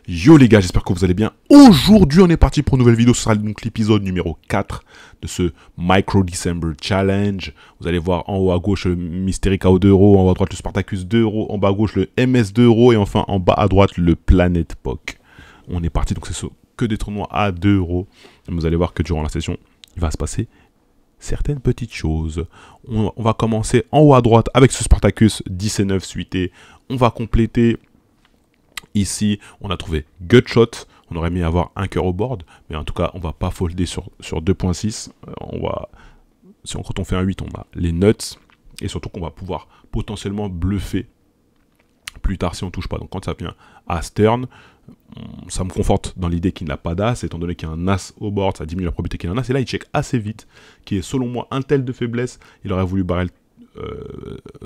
Yo les gars, j'espère que vous allez bien. Aujourd'hui, on est parti pour une nouvelle vidéo. Ce sera donc l'épisode numéro 4 de ce Micro December Challenge. Vous allez voir en haut à gauche le Mystery KO 2 €, en haut à droite le Spartacus 2 €, en bas à gauche le MS 2 € et enfin en bas à droite le Planet Poc. On est parti, donc c'est que des tournois à 2 €. Et vous allez voir que durant la session, il va se passer certaines petites choses. On va commencer en haut à droite avec ce Spartacus 10 et 9 suité. On va compléter. Ici, on a trouvé Gutshot. On aurait mis à avoir un cœur au board. Mais en tout cas, on va pas folder sur 2.6. Quand on fait un 8, on a les nuts. Et surtout qu'on va pouvoir potentiellement bluffer plus tard si on touche pas. Donc quand ça vient As turn, ça me conforte dans l'idée qu'il n'a pas d'As. Étant donné qu'il y a un As au board, ça diminue la probabilité qu'il y ait un As. Et là, il check assez vite. Qui est selon moi un tel de faiblesse. Il aurait voulu barrer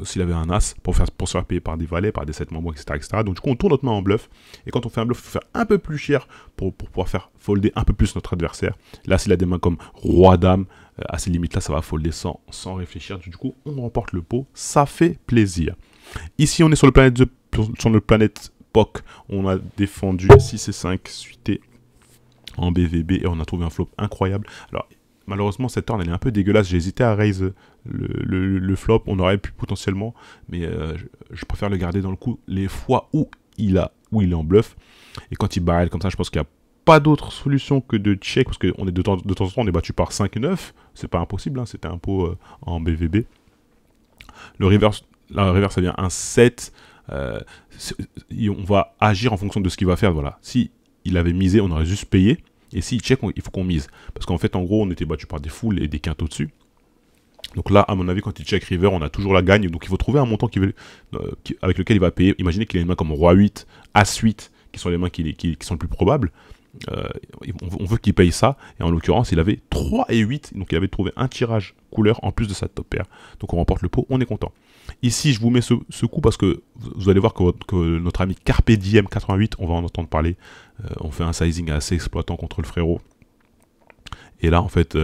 s'il avait un As pour se faire payer par des valets, par des 7 membres, etc. Donc du coup on tourne notre main en bluff, et quand on fait un bluff, il faut faire un peu plus cher pour pouvoir faire folder un peu plus notre adversaire. Là s'il a des mains comme Roi-Dame, à ces limites là ça va folder sans réfléchir, du coup on remporte le pot, ça fait plaisir. Ici on est sur le planète POC, on a défendu 6 et 5 suité en BVB et on a trouvé un flop incroyable. Alors malheureusement, cette turn, elle est un peu dégueulasse. J'ai hésité à raise le flop. On aurait pu potentiellement, mais je préfère le garder dans le coup les fois où il est en bluff. Et quand il barrel comme ça, je pense qu'il n'y a pas d'autre solution que de check, parce qu'on est de temps en temps, on est battu par 5 et 9. C'est pas impossible, hein, c'était un pot en BVB. La reverse, ça vient un 7. On va agir en fonction de ce qu'il va faire. Voilà. Si il avait misé, on aurait juste payé. Et s'il check, il faut qu'on mise. Parce qu'en fait, en gros, on était battu par des foules et des quintes au-dessus. Donc là, à mon avis, quand il check river, on a toujours la gagne. Donc il faut trouver un montant avec lequel il va payer. Imaginez qu'il a une main comme Roi 8, As 8, qui sont les mains qui sont les plus probables. On veut qu'il paye ça. Et en l'occurrence, il avait 3 et 8. Donc il avait trouvé un tirage couleur en plus de sa top pair. Donc on remporte le pot, on est content. Ici, je vous mets ce coup parce que vous allez voir que notre ami Carpe Diem 88, on va en entendre parler. On fait un sizing assez exploitant contre le frérot. Et là, en fait,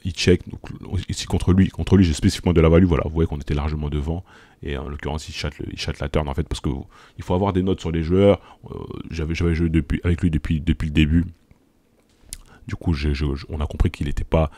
il check. Donc, ici, contre lui j'ai spécifiquement de la value. Voilà, vous voyez qu'on était largement devant. Et en l'occurrence, il chatte la turn, en fait, parce qu'il faut avoir des notes sur les joueurs. J'avais joué avec lui depuis le début. Du coup, on a compris qu'il n'était pas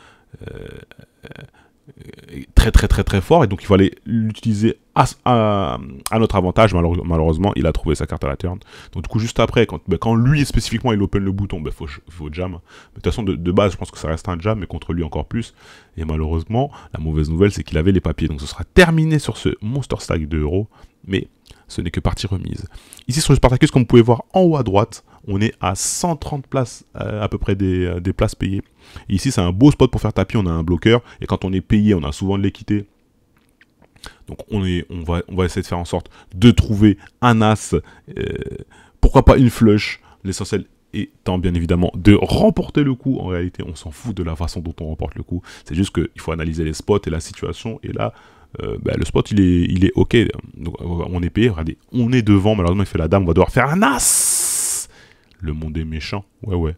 très fort, et donc il fallait l'utiliser à notre avantage. Malheureusement, il a trouvé sa carte à la turn. Donc du coup, juste après, quand lui spécifiquement il open le bouton, faut jam. Mais de toute façon, de base, je pense que ça reste un jam, mais contre lui encore plus. Et malheureusement, la mauvaise nouvelle, c'est qu'il avait les papiers. Donc ce sera terminé sur ce Monster Stack de €, mais ce n'est que partie remise. Ici sur le Spartacus, comme vous pouvez voir en haut à droite, on est à 130 places à peu près des places payées. Et ici, c'est un beau spot pour faire tapis. On a un bloqueur. Et quand on est payé, on a souvent de l'équité. Donc on va essayer de faire en sorte de trouver un As. Pourquoi pas une flush. L'essentiel étant bien évidemment de remporter le coup. En réalité, on s'en fout de la façon dont on remporte le coup. C'est juste qu'il faut analyser les spots et la situation. Et là, le spot, il est OK. Donc, on est payé. Regardez, on est devant. Malheureusement, il fait la dame. On va devoir faire un As. Le monde est méchant. Ouais.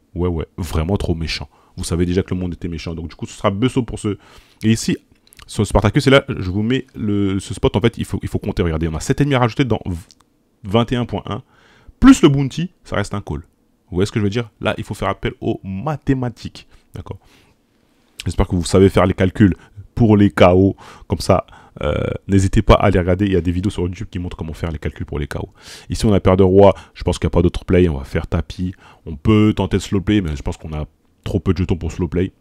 Vraiment trop méchant. Vous savez déjà que le monde était méchant. Donc, du coup, ce sera Besso pour ce. Et ici, sur Spartacus, et là, je vous mets ce spot. En fait, il faut compter. Regardez, on a 7,5 à rajouter dans 21.1. Plus le bounty, ça reste un call. Vous voyez ce que je veux dire? Là, il faut faire appel aux mathématiques. D'accord? J'espère que vous savez faire les calculs pour les KO. Comme ça, n'hésitez pas à les regarder. Il y a des vidéos sur YouTube qui montrent comment faire les calculs pour les KO. Ici, on a paire de roi. Je pense qu'il n'y a pas d'autre play. On va faire tapis. On peut tenter de slow play, mais je pense qu'on a trop peu de jetons pour slow play.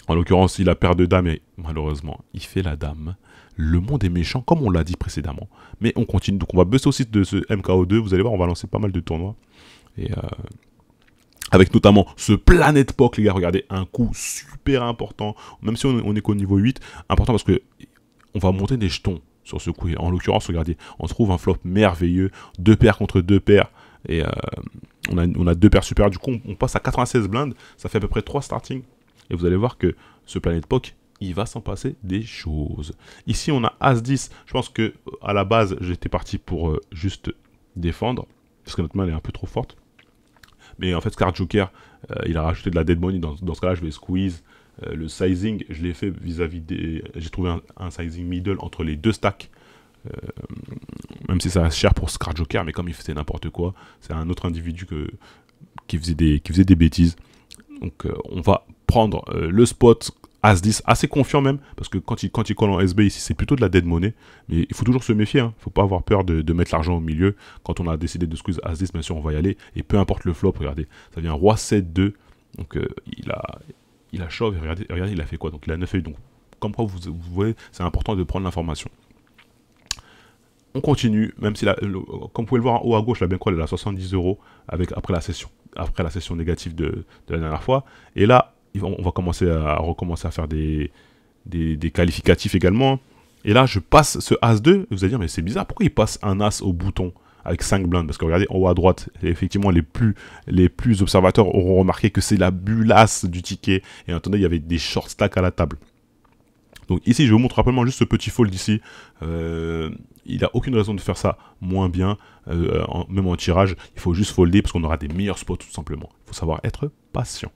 En l'occurrence, il a paire de dames et malheureusement, il fait la dame. Le monde est méchant, comme on l'a dit précédemment. Mais on continue. Donc, on va bosser aussi de ce MKO2. Vous allez voir, on va lancer pas mal de tournois. Et avec notamment ce Planet Poc, les gars, regardez, un coup super important. Même si on est qu'au niveau 8, important parce que on va monter des jetons sur ce coup. Et en l'occurrence, regardez, on trouve un flop merveilleux. 2 paires contre 2 paires. Et on a 2 paires super. Du coup, on passe à 96 blindes. Ça fait à peu près 3 starting. Et vous allez voir que ce Planet Poc, il va s'en passer des choses. Ici, on a As-10. Je pense que à la base, j'étais parti pour juste défendre. Parce que notre main, elle est un peu trop forte. Mais en fait, Card Joker, il a rajouté de la dead money. Dans ce cas-là, je vais squeeze. Le sizing, je l'ai fait vis-à-vis des... J'ai trouvé un sizing middle entre les deux stacks. même si ça reste cher pour Scratch Joker, mais comme il faisait n'importe quoi, c'est un autre individu qui faisait des bêtises. Donc on va prendre le spot As-10, assez confiant même, parce que quand il colle en SB ici, c'est plutôt de la dead money, mais il faut toujours se méfier, il ne faut pas avoir peur de mettre l'argent au milieu. Quand on a décidé de squeeze As-10, bien sûr, on va y aller, et peu importe le flop, regardez, ça vient Roi 7-2, donc il a shove, et regardez, il a fait quoi, donc il a 9 feuilles, donc comme quoi vous voyez, c'est important de prendre l'information. On continue, même si, comme vous pouvez le voir en haut à gauche, la bankroll est à 70 € après la session négative de la dernière fois, et là, on va recommencer à faire des qualificatifs également. Et là, je passe ce As-2. Vous allez dire, mais c'est bizarre, pourquoi il passe un As au bouton avec 5 blindes? Parce que regardez, en haut à droite, effectivement, les plus observateurs auront remarqué que c'est la bulle As du ticket. Et attendez, il y avait des short stacks à la table. Donc ici, je vous montre rapidement juste ce petit fold ici. Il n'a aucune raison de faire ça moins bien, même en tirage. Il faut juste folder parce qu'on aura des meilleurs spots tout simplement. Il faut savoir être patient.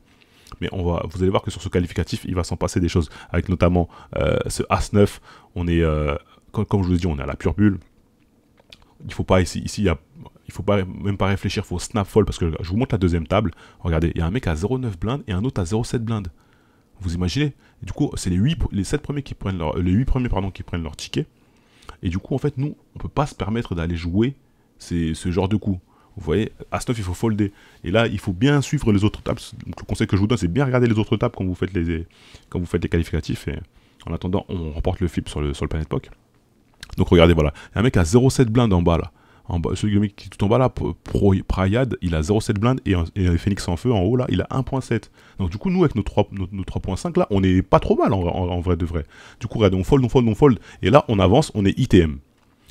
Mais vous allez voir que sur ce qualificatif, il va s'en passer des choses. Avec notamment ce As-9, on est, comme je vous ai dit, on est à la pure bulle. Il faut pas il faut même pas réfléchir, il faut snap fold, parce que je vous montre la deuxième table. Regardez, il y a un mec à 0,9 blindes et un autre à 0,7 blindes. Vous imaginez? Et du coup, c'est les 8 premiers qui prennent leur ticket. Et du coup, en fait, nous, on peut pas se permettre d'aller jouer ce genre de coup. Vous voyez, As-9, il faut folder. Et là, il faut bien suivre les autres tables. Donc, le conseil que je vous donne, c'est bien regarder les autres tables quand vous faites les qualificatifs. Et en attendant, on remporte le flip sur le Planet Poker. Donc, regardez, voilà. Il y a un mec à 0,7 blindes en bas, là. Celui qui est tout en bas, là, Prayad, il a 0,7 blindes. Et Phoenix en feu, en haut, là, il a 1,7. Donc, du coup, nous, avec nos 3,5, là, on est pas trop mal, en vrai de vrai. Du coup, regardez, on fold. Et là, on avance, on est ITM.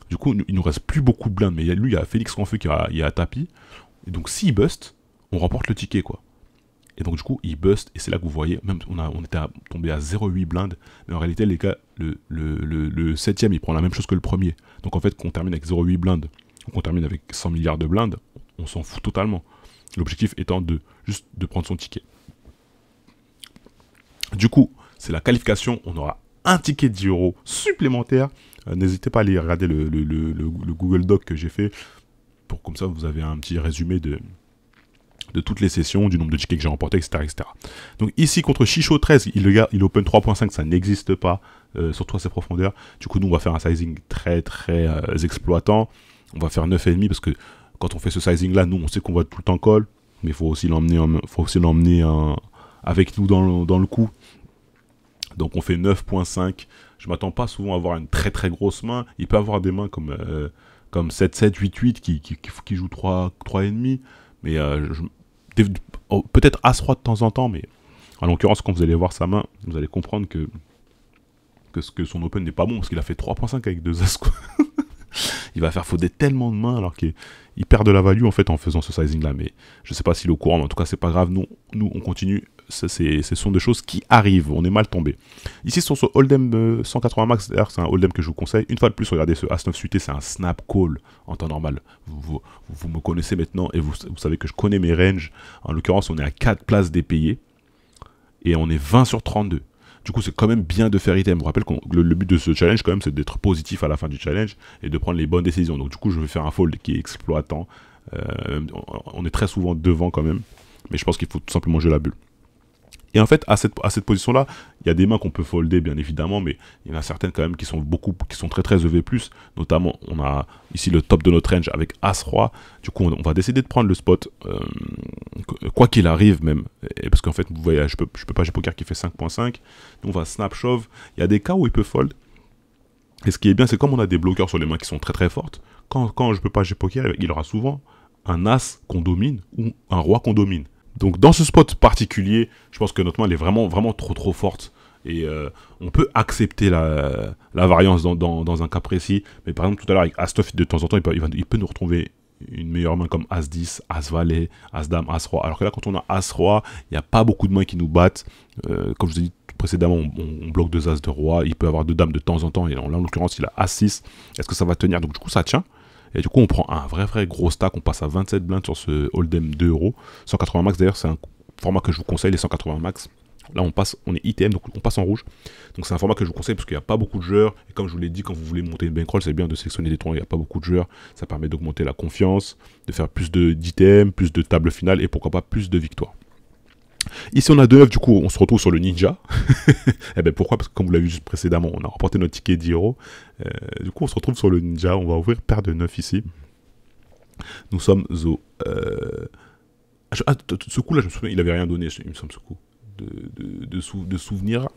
Du coup, il nous reste plus beaucoup de blindes, mais lui, il y a Félix en feu qui est à tapis. Et donc, s'il bust, on remporte le ticket, quoi. Et donc, du coup, il bust, et c'est là que vous voyez, même on était tombé à 0,8 blindes, mais en réalité, les gars, le 7ème, il prend la même chose que le premier. Donc, en fait, qu'on termine avec 0,8 blindes, ou qu'on termine avec 100 milliards de blindes, on s'en fout totalement. L'objectif étant juste de prendre son ticket. Du coup, c'est la qualification, on aura un ticket de 10 € supplémentaire. N'hésitez pas à aller regarder le Google Doc que j'ai fait, pour comme ça vous avez un petit résumé de toutes les sessions, du nombre de tickets que j'ai remporté, etc., etc. Donc ici contre Chicho 13, il open 3.5, ça n'existe pas, surtout à ses profondeurs. Du coup nous on va faire un sizing très exploitant. On va faire 9,5 parce que quand on fait ce sizing là, nous on sait qu'on va tout le temps call, mais il faut aussi l'emmener avec nous dans le coup. Donc on fait 9.5. Je m'attends pas souvent à avoir une très grosse main. Il peut avoir des mains comme 7-7, 8-8 qui jouent 3,5. Mais peut-être As-3 de temps en temps. Mais en l'occurrence, quand vous allez voir sa main, vous allez comprendre que son open n'est pas bon. Parce qu'il a fait 3.5 avec 2 As, quoi. Il va faire folder tellement de mains alors qu'il perd de la value en fait en faisant ce sizing là. Mais je sais pas s'il est au courant, mais en tout cas c'est pas grave. Nous on continue. Ce sont des choses qui arrivent, on est mal tombé. Ici sur ce Hold'em 180 max, d'ailleurs c'est un Hold'em que je vous conseille. Une fois de plus, regardez ce As-9 suité, c'est un snap call en temps normal. Vous me connaissez maintenant et vous savez que je connais mes ranges. En l'occurrence, on est à 4 places dépayées et on est 20 sur 32. Du coup, c'est quand même bien de faire item. Je vous rappelle que le but de ce challenge, quand même, c'est d'être positif à la fin du challenge et de prendre les bonnes décisions. Donc, du coup, je vais faire un fold qui est exploitant. On est très souvent devant quand même, mais je pense qu'il faut tout simplement jouer la bulle. Et en fait, à cette position-là, il y a des mains qu'on peut folder, bien évidemment, mais il y en a certaines quand même qui sont très EV+. Notamment, on a ici le top de notre range avec As-Roi. Du coup, on va décider de prendre le spot, quoi qu'il arrive même. Et parce qu'en fait, vous voyez, je peux pas jouer poker qui fait 5.5. On va snap shove. Il y a des cas où il peut fold. Et ce qui est bien, c'est comme on a des bloqueurs sur les mains qui sont très fortes, quand je peux pas jouer poker, il aura souvent un As qu'on domine ou un Roi qu'on domine. Donc dans ce spot particulier, je pense que notre main elle est vraiment trop forte. Et on peut accepter la variance dans un cas précis. Mais par exemple tout à l'heure avec As-9, de temps en temps, il peut nous retrouver une meilleure main comme As-10, As-Valet, As-Dame, As-Roi. Alors que là quand on a As-Roi, il n'y a pas beaucoup de mains qui nous battent. Comme je vous ai dit précédemment, on bloque 2 As de Roi. Il peut avoir 2 Dames de temps en temps. Et là en l'occurrence il a As-6. Est-ce que ça va tenir? Donc du coup ça tient. Et du coup, on prend un vrai gros stack. On passe à 27 blindes sur ce Hold'em 2 €. 180 max, d'ailleurs, c'est un format que je vous conseille, les 180 max. Là, on est ITM, donc on passe en rouge. Donc c'est un format que je vous conseille parce qu'il n'y a pas beaucoup de joueurs. Et comme je vous l'ai dit, quand vous voulez monter une bankroll, c'est bien de sélectionner des tournois, il n'y a pas beaucoup de joueurs. Ça permet d'augmenter la confiance, de faire plus d'ITM, plus de tables finales et pourquoi pas plus de victoires. Ici, on a 2-9, du coup, on se retrouve sur le Ninja. Et bien pourquoi? Parce que comme vous l'avez vu juste précédemment, on a remporté notre ticket 10 €. Du coup, on se retrouve sur le Ninja. On va ouvrir paire de 9 ici. Nous sommes au... ce coup-là, je me souviens, il n'avait rien donné, il me semble, ce coup. De souvenirs,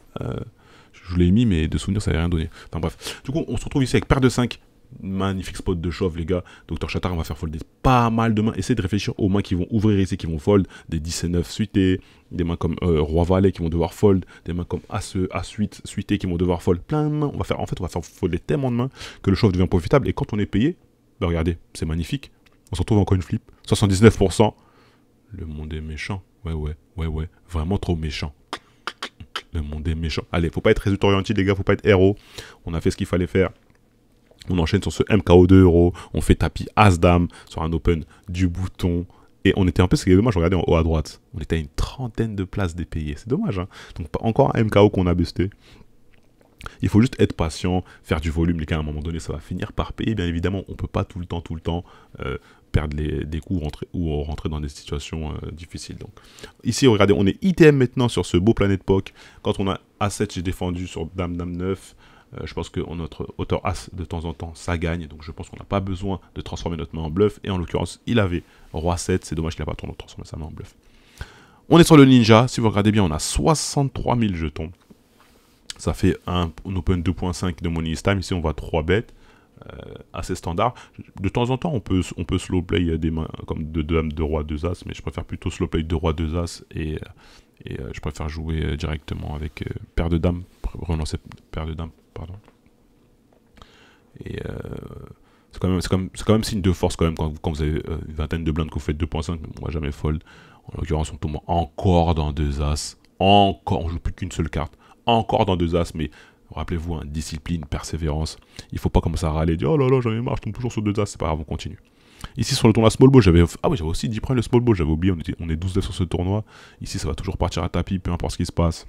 je l'ai mis, mais de souvenirs, ça n'avait rien donné. Enfin bref. Du coup, on se retrouve ici avec paire de 5. Magnifique spot de chauve, les gars. Dr Chatard, on va faire folder pas mal de mains. Essayez de réfléchir aux mains qui vont ouvrir ici, qui vont fold. Des 10 et 9 suités, des mains comme Roi Valet qui vont devoir fold, des mains comme As8 suité qui vont devoir fold. Plein de mains. On va faire folder tellement de mains que le chauve devient profitable. Et quand on est payé, bah regardez, c'est magnifique. On se retrouve encore une flip. 79%. Le monde est méchant. Ouais. Vraiment trop méchant. Le monde est méchant. Allez, faut pas être résultat orienté, les gars. Faut pas être héros. On a fait ce qu'il fallait faire. On enchaîne sur ce MKO 2 €. On fait tapis As-Dame sur un open du bouton. Et on était un peu, c'est dommage, regardez en haut à droite. On était à une trentaine de places dépayées. C'est dommage, hein. Donc encore un MKO qu'on a busté. Il faut juste être patient, faire du volume, les gars. À un moment donné, ça va finir par payer. Bien évidemment, on peut pas tout le temps perdre des coups ou rentrer dans des situations difficiles. Donc ici, regardez, on est ITM maintenant sur ce beau Planet Poc. Quand on a A7, j'ai défendu sur Dame 9. Je pense que notre auteur As, de temps en temps, ça gagne. Donc je pense qu'on n'a pas besoin de transformer notre main en bluff. Et en l'occurrence, il avait Roi 7. C'est dommage qu'il n'a pas transformé sa main en bluff. On est sur le Ninja. Si vous regardez bien, on a 63 000 jetons. Ça fait un open 2.5 de Money is Time. Ici, on va 3 bêtes. Assez standard. De temps en temps, on peut slow play des mains comme de Dame, de Roi, 2 As. Mais je préfère plutôt slow play de Roi, 2 As. Et je préfère jouer directement avec paire de Dames. Relancer paire de Dames. Pardon. Et c'est quand même signe de force quand même quand vous avez une vingtaine de blindes que vous faites 2.5, on va jamais fold. En l'occurrence, on tombe encore dans 2 As. Encore, on joue plus qu'une seule carte. Encore dans 2 As, mais rappelez-vous, hein, discipline, persévérance. Il faut pas commencer à râler, dire oh là là, j'en ai marre, je tombe toujours sur 2 As, c'est pas grave, on continue. Ici sur le tournoi Small Ball, j'avais aussi 10 points le Small Ball, j'avais oublié, on est 12 sur ce tournoi. Ici, ça va toujours partir à tapis, peu importe ce qui se passe.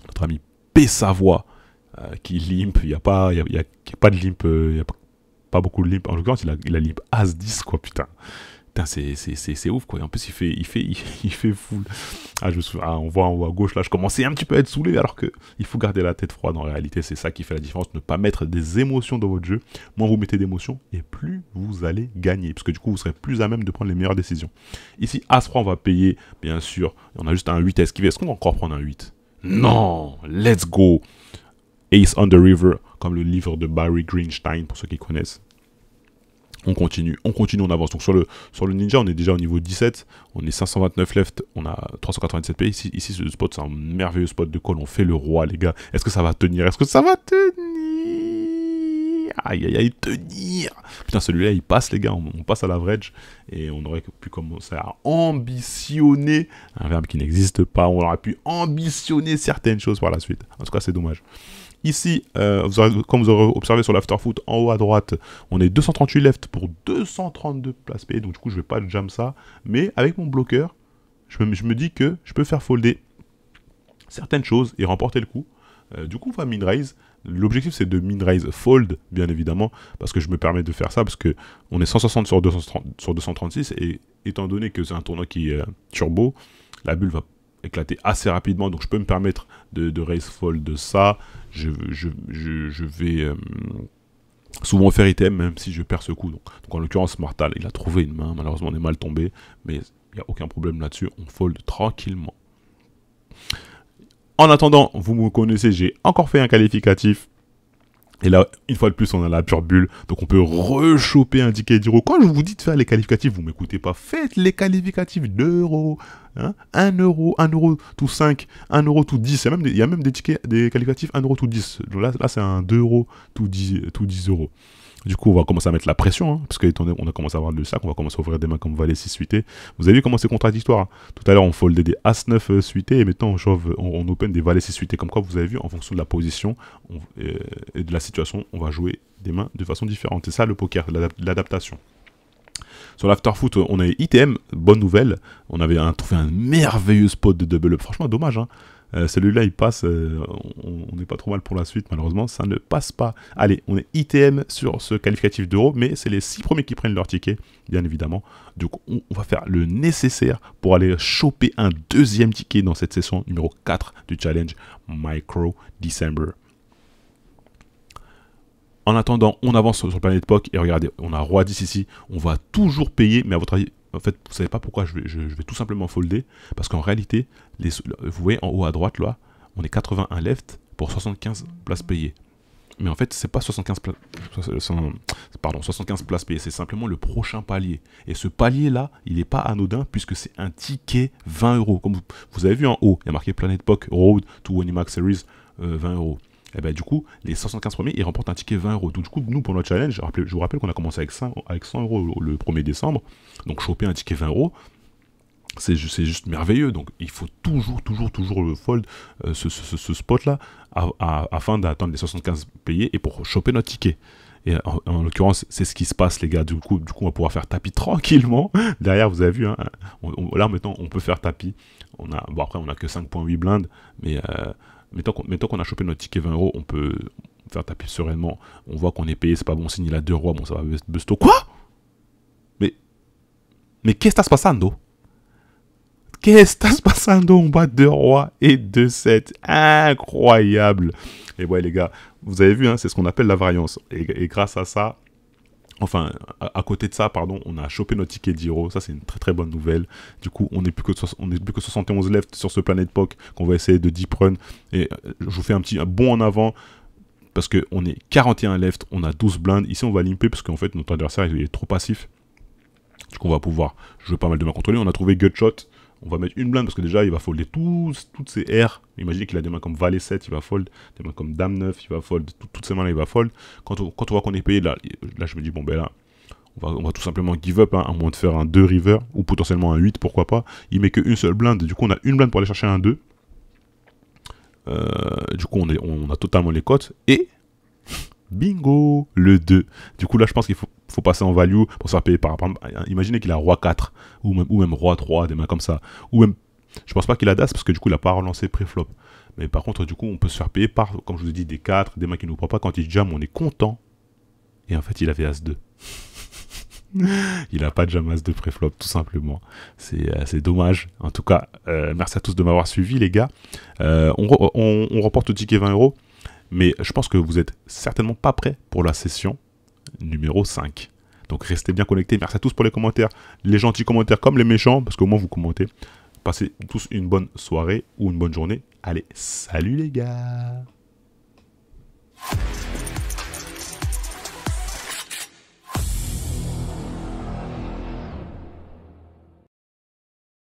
Notre ami P. Savoie. Qui limp, il n'y a pas de limp, il n'y a pas beaucoup de limp. En l'occurrence, il a limp As-10, quoi, putain. Putain, c'est ouf, quoi. Et en plus, il fait full. Je me souviens, on voit en haut à gauche, là, je commençais un petit peu à être saoulé, alors que il faut garder la tête froide. En réalité, c'est ça qui fait la différence. Ne pas mettre des émotions dans votre jeu. Moins vous mettez d'émotions, et plus vous allez gagner. Parce que du coup, vous serez plus à même de prendre les meilleures décisions. Ici, As-3, on va payer, bien sûr. On a juste un 8 à esquiver. Est-ce qu'on va encore prendre un 8? Non! Let's go! Ace on the River, comme le livre de Barry Greenstein, pour ceux qui connaissent. On continue, on avance. Donc sur le Ninja, on est déjà au niveau 17, on est 529 left, on a 397 p. Ici ce spot, c'est un merveilleux spot de call. On fait le roi, les gars. Est-ce que ça va tenir? Est-ce que ça va tenir? Aïe, tenir. Putain, celui-là, il passe, les gars. On passe à l'average. Et on aurait pu commencer à ambitionner, un verbe qui n'existe pas, on aurait pu ambitionner certaines choses par la suite. En tout cas, c'est dommage. Ici, comme vous aurez observé sur l'afterfoot, en haut à droite, on est 238 left pour 232 places payées. Donc du coup, je ne vais pas jam ça. Mais avec mon bloqueur, je me dis que je peux faire folder certaines choses et remporter le coup. Du coup, on va min-raise. L'objectif, c'est de min-raise fold, bien évidemment, parce que je me permets de faire ça, parce qu'on est 160 sur 236, et étant donné que c'est un tournoi qui est turbo, la bulle va éclater assez rapidement, donc je peux me permettre de raise fold de ça. Je vais souvent faire item, même si je perds ce coup. Donc en l'occurrence, Mortal, il a trouvé une main, malheureusement on est mal tombé, mais il n'y a aucun problème là-dessus, on fold tranquillement. En attendant, vous me connaissez, j'ai encore fait un qualificatif. Et là, une fois de plus, on a la pure bulle. Donc, on peut rechoper un ticket d'euro. Quand je vous dis de faire les qualificatifs, vous ne m'écoutez pas. Faites les qualificatifs d'euros. Hein, 1 euro, 1 euro tout 5, 1 euro tout 10. Il y a même des tickets, des qualificatifs 1 euro tout 10. Donc là c'est un 2 euros tout 10 euros. Du coup, on va commencer à mettre la pression, hein, parce qu'on a commencé à avoir le sac, on va commencer à ouvrir des mains comme Valet 6 suité. Vous avez vu comment c'est contradictoire, hein. Tout à l'heure, on foldait des As-9 suité, et maintenant, on open des Valet 6 suité. Comme quoi, vous avez vu, en fonction de la position et de la situation, on va jouer des mains de façon différente. C'est ça le poker, l'adaptation. Sur l'afterfoot, on a ITM, bonne nouvelle. On avait trouvé un merveilleux spot de double up. Franchement, dommage, hein. Celui-là, il passe. On n'est pas trop mal pour la suite, malheureusement. Ça ne passe pas. Allez, on est ITM sur ce qualificatif d'euro, mais c'est les 6 premiers qui prennent leur ticket, bien évidemment. Donc, on va faire le nécessaire pour aller choper un deuxième ticket dans cette session numéro 4 du challenge Micro December. En attendant, on avance sur Planète POC et regardez, on a Roi 10 ici. On va toujours payer, mais à votre avis, en fait, vous savez pas pourquoi je vais tout simplement folder. Parce qu'en réalité, vous voyez en haut à droite, là, on est 81 left pour 75 places payées. Mais en fait, c'est pas 75 places payées, c'est simplement le prochain palier. Et ce palier-là, il n'est pas anodin puisque c'est un ticket 20 €. Comme vous avez vu en haut, il y a marqué Planète POC Road to Winamax Series 20 €. Et ben, du coup, les 175 premiers, ils remportent un ticket 20 €. Donc, du coup, nous, pour notre challenge, je vous rappelle qu'on a commencé avec 100 € le 1er décembre. Donc, choper un ticket 20 €, c'est juste merveilleux. Donc, il faut toujours le fold, ce spot-là, afin d'attendre les 75 payés et pour choper notre ticket. Et en l'occurrence, c'est ce qui se passe, les gars. Du coup, on va pouvoir faire tapis tranquillement. Derrière, vous avez vu, hein, là, maintenant, on peut faire tapis. Bon, après, on n'a que 5,8 blindes, mais... mettons qu'on a chopé notre ticket 20 €, on peut faire tapis sereinement. On voit qu'on est payé, c'est pas bon signe, il a 2 rois, bon ça va busto. Quoi? Mais qu'est-ce qui se passe? Qu'est-ce qui se passe? On bat 2 rois et 2 7. Incroyable. Et ouais les gars, vous avez vu, hein, c'est ce qu'on appelle la variance. Et grâce à ça, enfin, à côté de ça, pardon, on a chopé notre ticket 10 €. Ça, c'est une très bonne nouvelle. Du coup, on n'est plus que 71 left sur ce Planète POC qu'on va essayer de deep run. Et je vous fais un bond en avant parce qu'on est 41 left, on a 12 blindes. Ici, on va limper parce qu'en fait, notre adversaire il est trop passif. Du coup, on va pouvoir jouer pas mal de mains contre lui. On a trouvé Gutshot. On va mettre une blinde parce que déjà, il va folder toutes ses R. Imaginez qu'il a des mains comme Valet 7, il va fold. Des mains comme Dame 9, il va fold. Toutes ces mains-là, il va fold. Quand on voit qu'on est payé, là, je me dis, bon, ben là, on va tout simplement give up, hein, à moins de faire un 2 river ou potentiellement un 8, pourquoi pas. Il met qu'une seule blinde. Du coup, on a une blinde pour aller chercher un 2. Du coup, on a totalement les cotes. Et bingo, le 2. Du coup, là, je pense qu'il faut passer en value pour se faire payer par exemple. Imaginez qu'il a Roi 4 ou même Roi 3, des mains comme ça. Ou même, je pense pas qu'il a d'As parce que du coup, il n'a pas relancé pré-flop. Mais par contre, du coup, on peut se faire payer par, comme je vous ai dit, des 4, des mains qui ne nous prennent pas. Quand il jam, on est content. Et en fait, il avait As 2. Il n'a pas de jam As 2 pré-flop, tout simplement. C'est dommage. En tout cas, merci à tous de m'avoir suivi, les gars. On remporte le ticket 20 €. Mais je pense que vous êtes certainement pas prêts pour la session numéro 5. Donc restez bien connectés. Merci à tous pour les commentaires. Les gentils commentaires comme les méchants, parce qu'au moins vous commentez. Passez tous une bonne soirée ou une bonne journée. Allez, salut les gars!